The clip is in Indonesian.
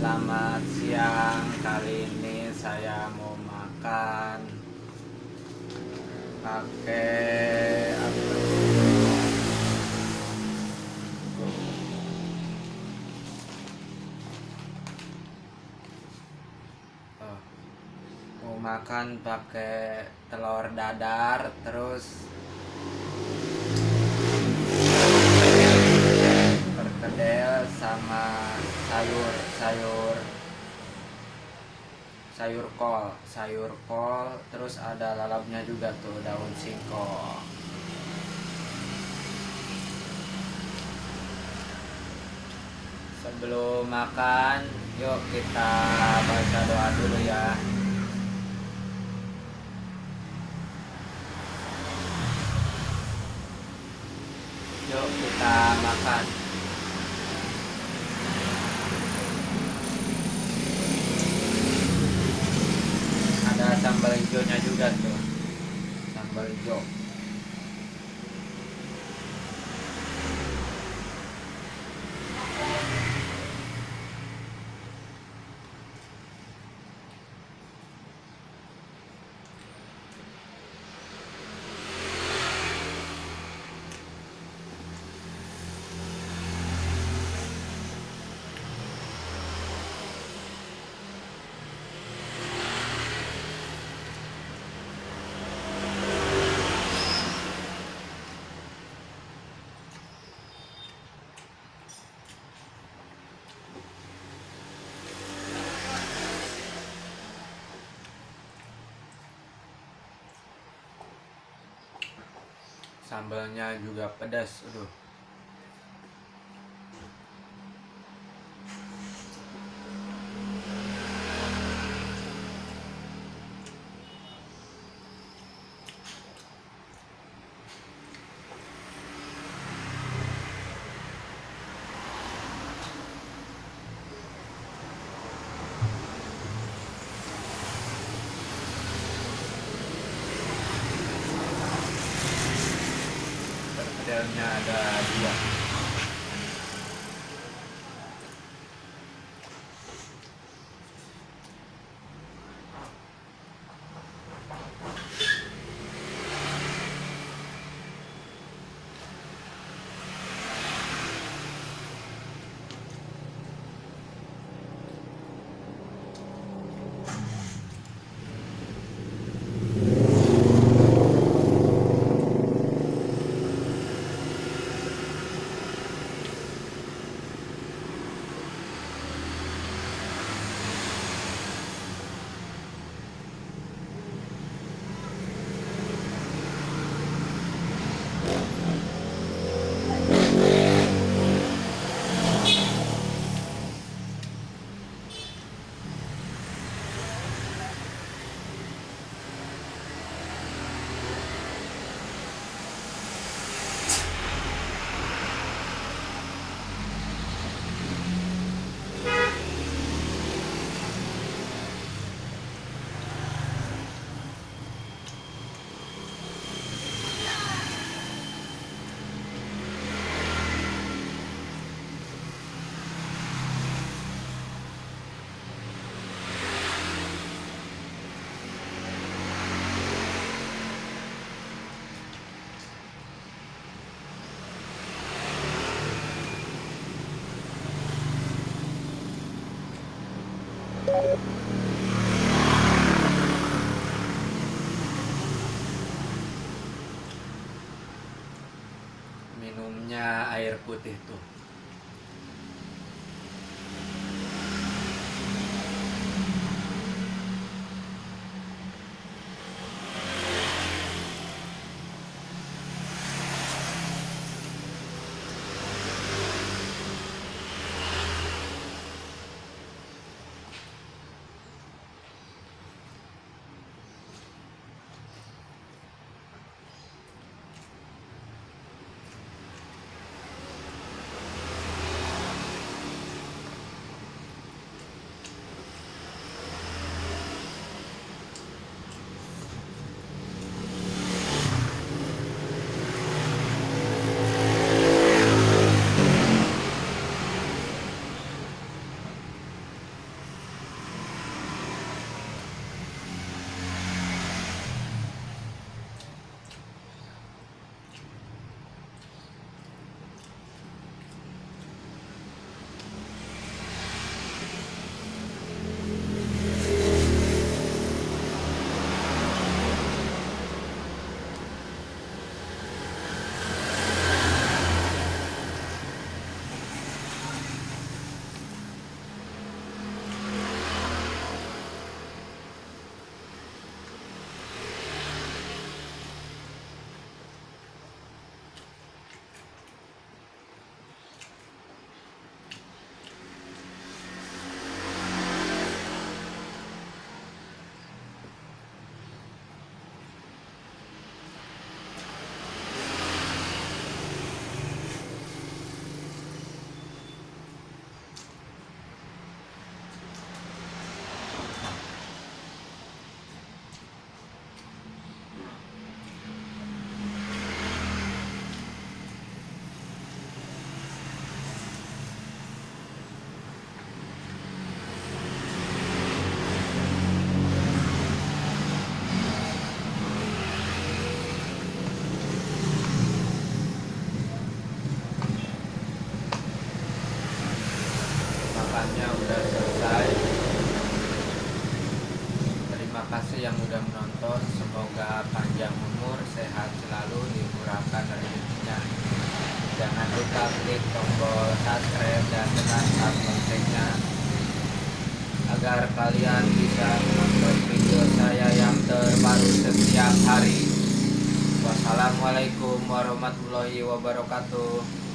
Selamat siang. Kali ini saya mau makan pakai apa? Oh, mau makan pakai telur dadar, terus perkedel sama sayur kol, terus ada lalapnya juga tuh, daun singkong. Sebelum makan, yuk kita baca doa dulu ya. Yuk kita makan. Ada sambal hijaunya juga tuh, sambal hijau. Sambalnya juga pedas, aduh. Perkedelnya ada dua. Minumnya air putih tuh. pembahasannya udah selesai. Terima kasih yang udah menonton. Semoga panjang umur, sehat selalu, dimurahkan rezekinya. Jangan lupa klik tombol subscribe dan tekan loncengnya agar kalian bisa menonton video saya yang terbaru setiap hari. Wassalamualaikum warahmatullahi wabarakatuh.